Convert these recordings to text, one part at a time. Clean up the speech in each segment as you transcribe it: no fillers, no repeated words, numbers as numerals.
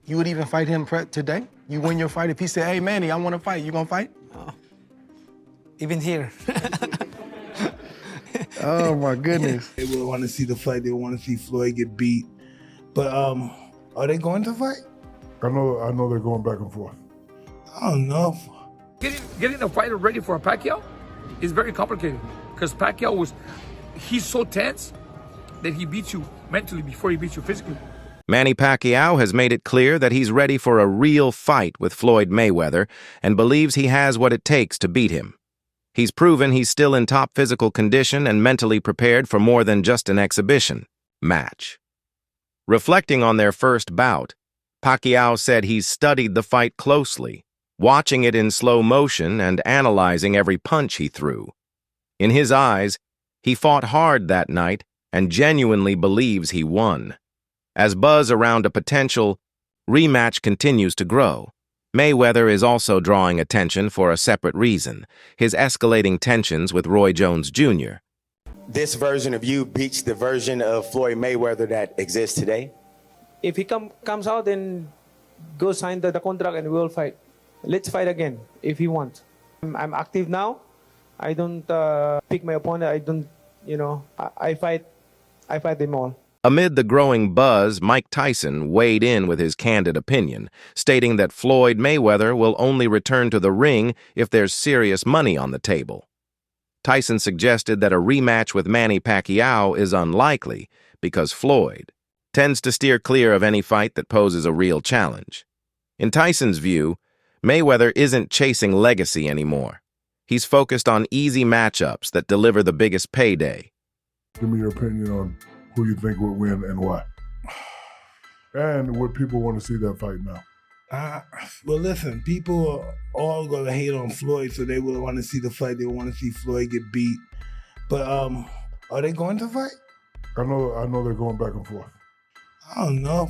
You would even fight him today? You win your fight. If he said, hey, Manny, I want to fight, you gonna fight? Oh. Even here. Oh, my goodness. They will want to see the fight. They want to see Floyd get beat. But are they going to fight? I know they're going back and forth. I don't know. Getting a fighter ready for a Pacquiao is very complicated because Pacquiao he's so tense that he beats you mentally before he beats you physically. Manny Pacquiao has made it clear that he's ready for a real fight with Floyd Mayweather and believes he has what it takes to beat him. He's proven he's still in top physical condition and mentally prepared for more than just an exhibition match. Reflecting on their first bout, Pacquiao said he's studied the fight closely, watching it in slow motion and analyzing every punch he threw. In his eyes, he fought hard that night and genuinely believes he won. As buzz around a potential rematch continues to grow, Mayweather is also drawing attention for a separate reason: his escalating tensions with Roy Jones Jr. This version of you beats the version of Floyd Mayweather that exists today? If he comes out, then go sign the contract and we'll fight. Let's fight again if he wants. I'm active now. I don't pick my opponent. I don't, I fight them all. Amid the growing buzz, Mike Tyson weighed in with his candid opinion, stating that Floyd Mayweather will only return to the ring if there's serious money on the table. Tyson suggested that a rematch with Manny Pacquiao is unlikely because Floyd tends to steer clear of any fight that poses a real challenge. In Tyson's view, Mayweather isn't chasing legacy anymore. He's focused on easy matchups that deliver the biggest payday. Give me your opinion on who you think would win and why. And would people want to see that fight now? Well, listen, people are all going to hate on Floyd, so they will want to see the fight. They want to see Floyd get beat. But are they going to fight? I know they're going back and forth. I don't know.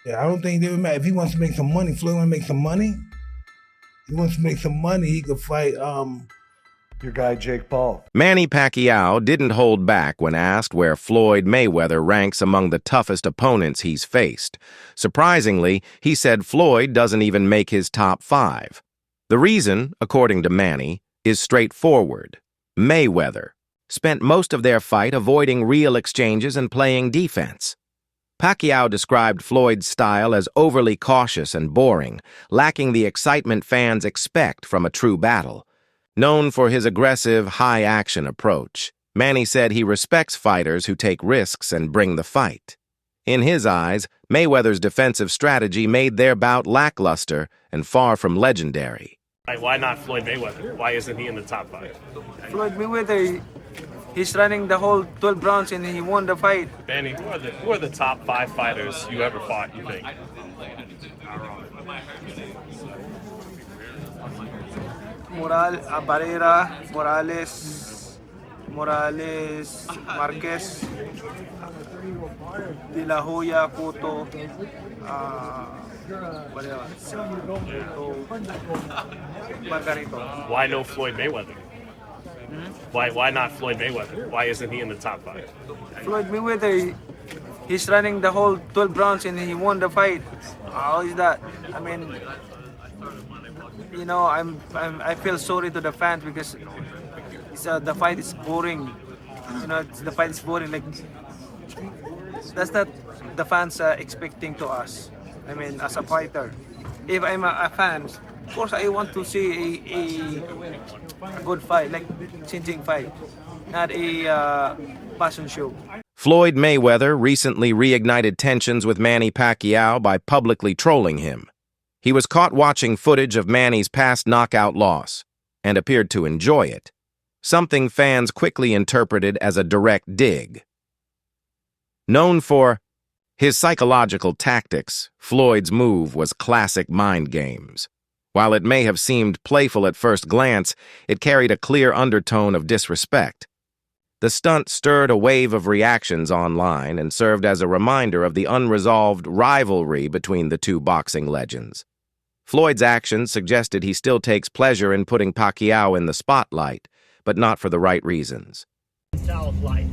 Yeah, I don't think they would matter. If he wants to make some money, Floyd want to make some money. If he wants to make some money, he could fight your guy Jake Paul. Manny Pacquiao didn't hold back when asked where Floyd Mayweather ranks among the toughest opponents he's faced. Surprisingly, he said Floyd doesn't even make his top 5. The reason, according to Manny, is straightforward. Mayweather spent most of their fight avoiding real exchanges and playing defense. Pacquiao described Floyd's style as overly cautious and boring, lacking the excitement fans expect from a true battle. Known for his aggressive, high-action approach, Manny said he respects fighters who take risks and bring the fight. In his eyes, Mayweather's defensive strategy made their bout lackluster and far from legendary. Why not Floyd Mayweather? Why isn't he in the top 5? Floyd Mayweather, he's running the whole 12 rounds and he won the fight. Manny, who are the top 5 fighters you ever fought, you think? Barrera, Morales, Marquez, De La Hoya, Cotto, Margarito. Why no Floyd Mayweather? Why not Floyd Mayweather? Why isn't he in the top 5? Floyd Mayweather, he's running the whole 12 rounds and he won the fight. How is that? I mean, I feel sorry to the fans because the fight is boring. The fight is boring. Like, that's not the fans are expecting to us. I mean, as a fighter, if I'm a fan, of course I want to see a good fight, like changing fight, not a passion show. Floyd Mayweather recently reignited tensions with Manny Pacquiao by publicly trolling him. He was caught watching footage of Manny's past knockout loss and appeared to enjoy it, something fans quickly interpreted as a direct dig. Known for his psychological tactics, Floyd's move was classic mind games. While it may have seemed playful at first glance, it carried a clear undertone of disrespect. The stunt stirred a wave of reactions online and served as a reminder of the unresolved rivalry between the two boxing legends. Floyd's actions suggested he still takes pleasure in putting Pacquiao in the spotlight, but not for the right reasons. Style of life.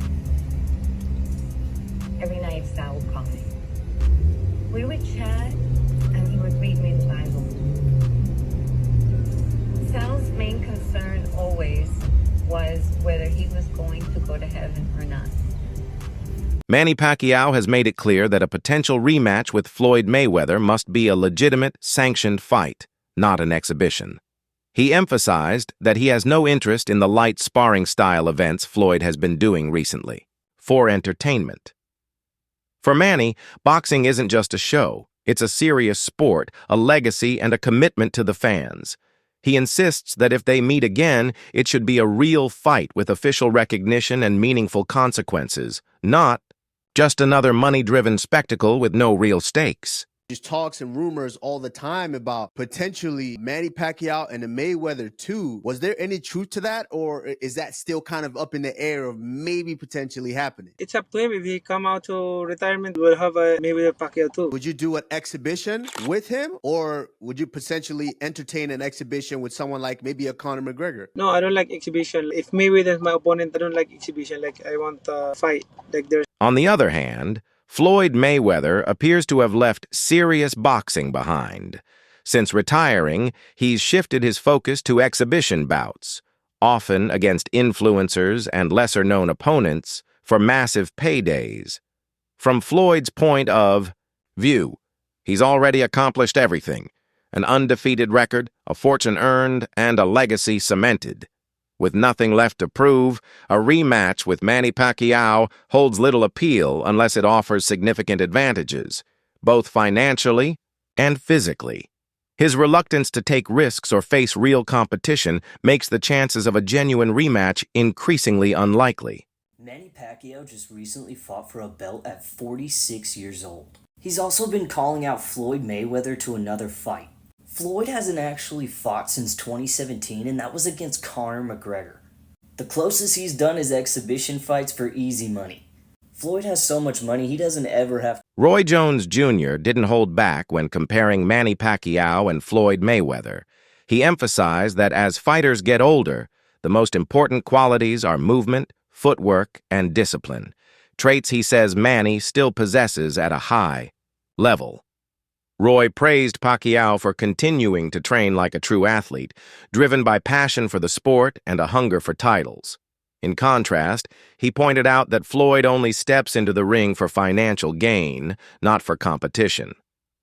Every night, style of coffee. We would chat Manny Pacquiao has made it clear that a potential rematch with Floyd Mayweather must be a legitimate, sanctioned fight, not an exhibition. He emphasized that he has no interest in the light sparring-style events Floyd has been doing recently, for entertainment. For Manny, boxing isn't just a show. It's a serious sport, a legacy, and a commitment to the fans. He insists that if they meet again, it should be a real fight with official recognition and meaningful consequences, not just another money-driven spectacle with no real stakes. There's talks and rumors all the time about potentially Manny Pacquiao and the Mayweather 2. Was there any truth to that, or is that still kind of up in the air of maybe potentially happening? It's up to him. If he come out to retirement, we'll have a Mayweather Pacquiao too. Would you do an exhibition with him, or would you potentially entertain an exhibition with someone like maybe a Conor McGregor? No, I don't like exhibition. If Mayweather is my opponent, I don't like exhibition. Like, I want a fight. Like, there's... On the other hand, Floyd Mayweather appears to have left serious boxing behind. Since retiring, he's shifted his focus to exhibition bouts, often against influencers and lesser-known opponents, for massive paydays. From Floyd's point of view, he's already accomplished everything: an undefeated record, a fortune earned, and a legacy cemented. With nothing left to prove, a rematch with Manny Pacquiao holds little appeal unless it offers significant advantages, both financially and physically. His reluctance to take risks or face real competition makes the chances of a genuine rematch increasingly unlikely. Manny Pacquiao just recently fought for a belt at 46 years old. He's also been calling out Floyd Mayweather to another fight. Floyd hasn't actually fought since 2017, and that was against Conor McGregor. The closest he's done is exhibition fights for easy money. Floyd has so much money, he doesn't ever have to... Roy Jones Jr. didn't hold back when comparing Manny Pacquiao and Floyd Mayweather. He emphasized that as fighters get older, the most important qualities are movement, footwork, and discipline, traits he says Manny still possesses at a high level. Roy praised Pacquiao for continuing to train like a true athlete, driven by passion for the sport and a hunger for titles. In contrast, he pointed out that Floyd only steps into the ring for financial gain, not for competition.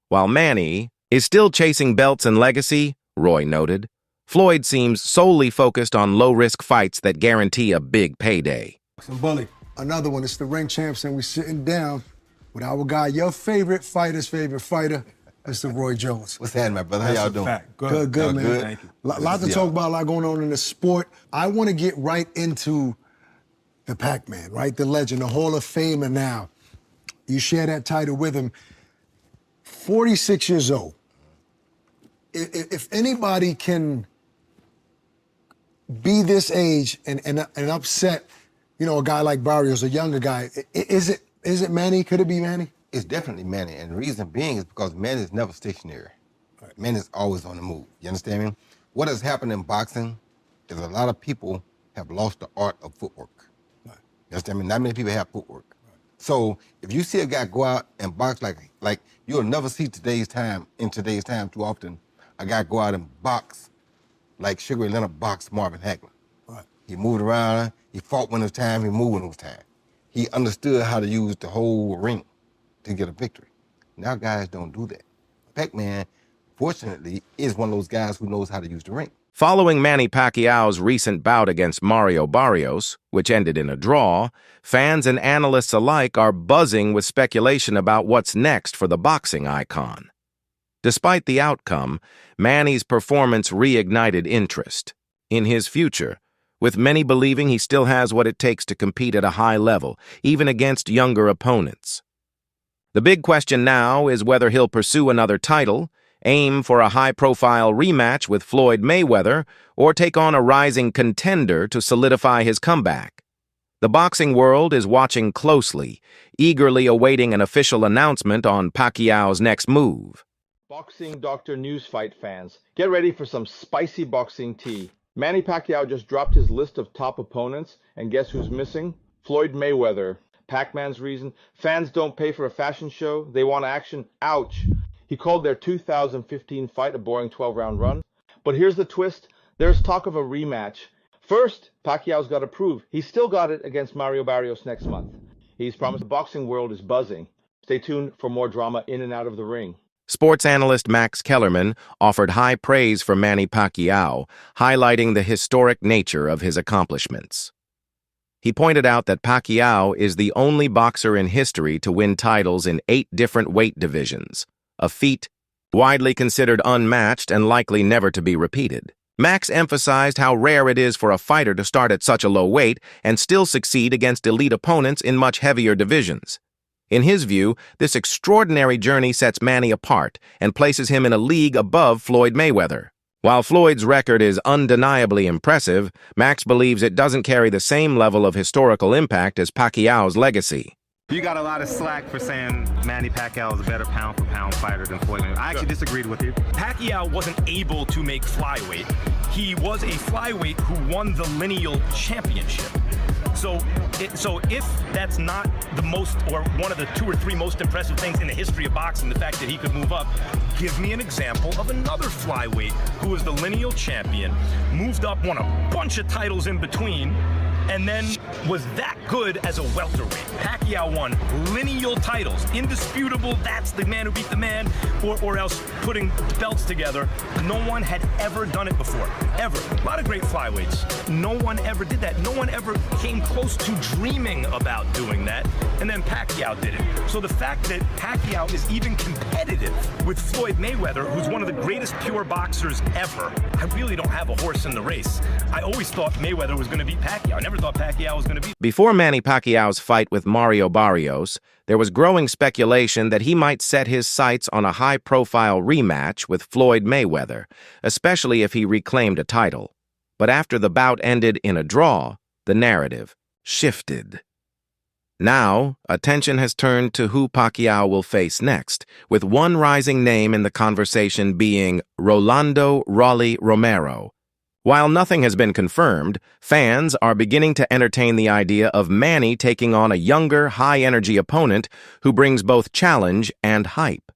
While Manny is still chasing belts and legacy, Roy noted, Floyd seems solely focused on low-risk fights that guarantee a big payday. Bully, another one. It's the ring champs, and we're sitting down with our guy, your favorite fighter's favorite fighter, Mr. Roy Jones. What's happening, my brother? How y'all doing? Good, man. Good? Thank you. Lot to talk about, a lot going on in the sport. I want to get right into the Pac-Man, right? The legend, the Hall of Famer now. You share that title with him. 46 years old. If anybody can be this age and upset, you know, a guy like Barrios, a younger guy, is it Manny? Could it be Manny? It's definitely Manny, and the reason being is because Manny is never stationary. Right. Manny is always on the move. You understand me? What has happened in boxing is a lot of people have lost the art of footwork. Right. You understand me? Not many people have footwork. Right. So if you see a guy go out and box like you'll never see in today's time too often, a guy go out and box like Sugar Ray Leonard boxed Marvin Hagler. Right. He moved around, he fought when it was time, he moved when it was time. He understood how to use the whole ring to get a victory. Now guys don't do that. Pac-Man, fortunately, is one of those guys who knows how to use the ring. Following Manny Pacquiao's recent bout against Mario Barrios, which ended in a draw, fans and analysts alike are buzzing with speculation about what's next for the boxing icon. Despite the outcome, Manny's performance reignited interest in his future, with many believing he still has what it takes to compete at a high level, even against younger opponents. The big question now is whether he'll pursue another title, aim for a high-profile rematch with Floyd Mayweather, or take on a rising contender to solidify his comeback. The boxing world is watching closely, eagerly awaiting an official announcement on Pacquiao's next move. Boxing Doctor News Fight fans, get ready for some spicy boxing tea. Manny Pacquiao just dropped his list of top opponents, and guess who's missing? Floyd Mayweather. Pac-Man's reason, fans don't pay for a fashion show, they want action. Ouch. He called their 2015 fight a boring 12-round run. But here's the twist, there's talk of a rematch. First, Pacquiao's got to prove he's still got it against Mario Barrios next month. He's promised the boxing world is buzzing. Stay tuned for more drama in and out of the ring. Sports analyst Max Kellerman offered high praise for Manny Pacquiao, highlighting the historic nature of his accomplishments. He pointed out that Pacquiao is the only boxer in history to win titles in 8 different weight divisions, a feat widely considered unmatched and likely never to be repeated. Max emphasized how rare it is for a fighter to start at such a low weight and still succeed against elite opponents in much heavier divisions. In his view, this extraordinary journey sets Manny apart and places him in a league above Floyd Mayweather. While Floyd's record is undeniably impressive, Max believes it doesn't carry the same level of historical impact as Pacquiao's legacy. You got a lot of slack for saying Manny Pacquiao is a better pound-for-pound fighter than Floyd Mayweather. I actually disagreed with you. Pacquiao wasn't able to make flyweight. He was a flyweight who won the lineal championship. So if that's not the most, or one of the 2 or 3 most impressive things in the history of boxing, the fact that he could move up, give me an example of another flyweight who was the lineal champion, moved up, won a bunch of titles in between, and then was that good as a welterweight. Pacquiao won lineal titles, indisputable, that's the man who beat the man, or else putting belts together. No one had ever done it before, ever. A lot of great flyweights. No one ever did that. No one ever came close to dreaming about doing that, and then Pacquiao did it. So the fact that Pacquiao is even competitive with Floyd Mayweather, who's one of the greatest pure boxers ever, I really don't have a horse in the race. I always thought Mayweather was going to beat Pacquiao. I never thought Pacquiao was going to beat. Before Manny Pacquiao's fight with Mario Barrios, there was growing speculation that he might set his sights on a high-profile rematch with Floyd Mayweather, especially if he reclaimed a title. But after the bout ended in a draw, the narrative shifted. Now, attention has turned to who Pacquiao will face next, with one rising name in the conversation being Rolando "Rolly" Romero. While nothing has been confirmed, fans are beginning to entertain the idea of Manny taking on a younger, high-energy opponent who brings both challenge and hype.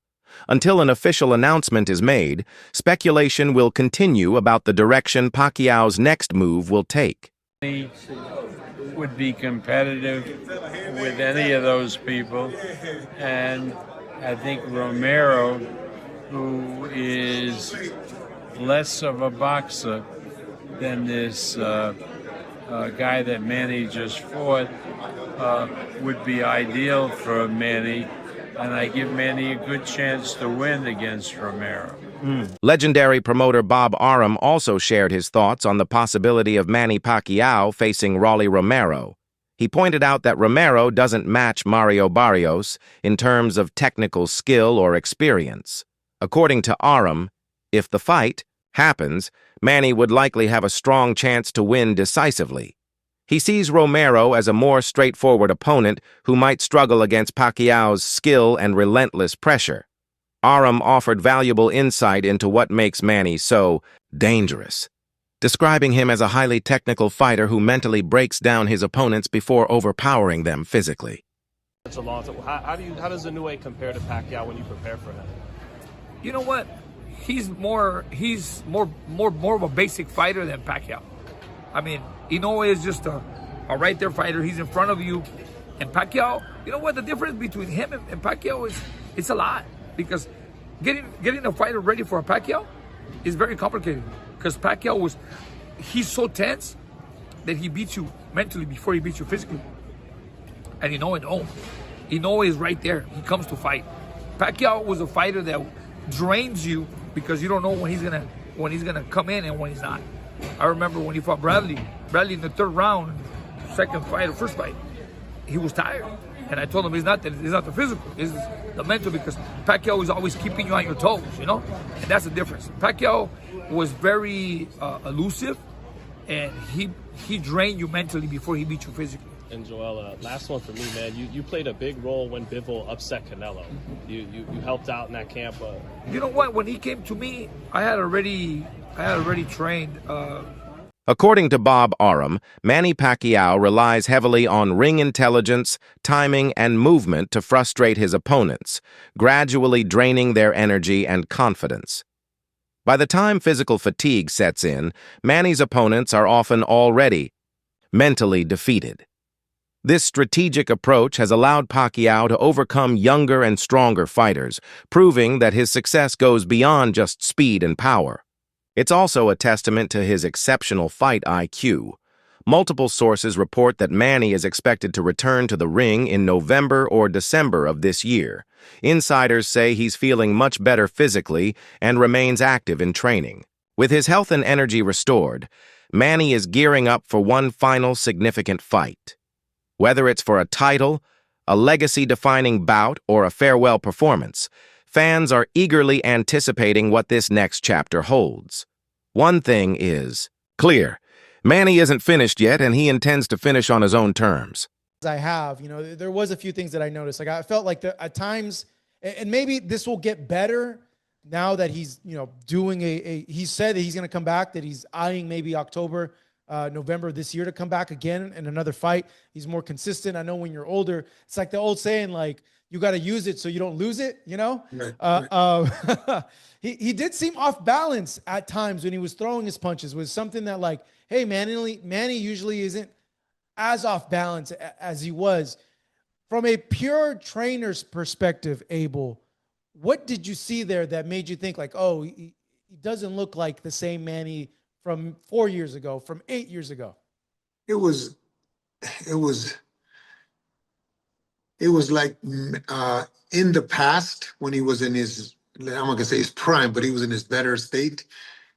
Until an official announcement is made, speculation will continue about the direction Pacquiao's next move will take. He would be competitive with any of those people, and I think Romero, who is less of a boxer than this guy that Manny just fought, would be ideal for Manny, and I give Manny a good chance to win against Romero. Legendary promoter Bob Arum also shared his thoughts on the possibility of Manny Pacquiao facing Rolly Romero. He pointed out that Romero doesn't match Mario Barrios in terms of technical skill or experience. According to Arum, if the fight happens, Manny would likely have a strong chance to win decisively. He sees Romero as a more straightforward opponent who might struggle against Pacquiao's skill and relentless pressure. Arum offered valuable insight into what makes Manny so dangerous, describing him as a highly technical fighter who mentally breaks down his opponents before overpowering them physically. That's a long time. How does Inoue compare to Pacquiao when you prepare for him? You know what? He's more of a basic fighter than Pacquiao. I mean, Inoue is just a right there fighter. He's in front of you. And Pacquiao, you know what? The difference between him and Pacquiao is it's a lot. Because getting a fighter ready for a Pacquiao is very complicated. Because Pacquiao he's so tense that he beats you mentally before he beats you physically. And Inoue don't. Inoue is right there. He comes to fight. Pacquiao was a fighter that drains you because you don't know when he's gonna come in and when he's not. I remember when he fought Bradley in the 3rd round, first fight, he was tired. And I told him it's not the physical, it's the mental, because Pacquiao is always keeping you on your toes, you know? And that's the difference. Pacquiao was very elusive, and he drained you mentally before he beat you physically. And Joel, last one for me, man. You played a big role when Bivol upset Canelo. You helped out in that camp. You know what? When he came to me, I had already trained. According to Bob Arum, Manny Pacquiao relies heavily on ring intelligence, timing, and movement to frustrate his opponents, gradually draining their energy and confidence. By the time physical fatigue sets in, Manny's opponents are often already mentally defeated. This strategic approach has allowed Pacquiao to overcome younger and stronger fighters, proving that his success goes beyond just speed and power. It's also a testament to his exceptional fight IQ. Multiple sources report that Manny is expected to return to the ring in November or December of this year. Insiders say he's feeling much better physically and remains active in training. With his health and energy restored, Manny is gearing up for one final significant fight. Whether it's for a title, a legacy-defining bout, or a farewell performance, fans are eagerly anticipating what this next chapter holds. One thing is clear. Manny isn't finished yet, and he intends to finish on his own terms. I have, there was a few things that I noticed. Like I felt like at times, and maybe this will get better now that he's, doing he said that he's going to come back, that he's eyeing maybe October, November this year to come back again in another fight. He's more consistent. I know when you're older, it's like the old saying, like, you got to use it so you don't lose it, Right. He did seem off balance at times when he was throwing his punches. Was something that, like, hey, Manny usually isn't as off balance as he was. From a pure trainer's perspective, Abel, what did you see there that made you think, like, oh, he doesn't look like the same Manny from 4 years ago, from 8 years ago? It was like in the past when he was in his, I'm not gonna say his prime, but he was in his better state.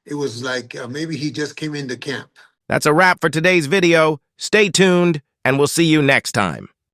It was like maybe he just came into camp. That's a wrap for today's video. Stay tuned, and we'll see you next time.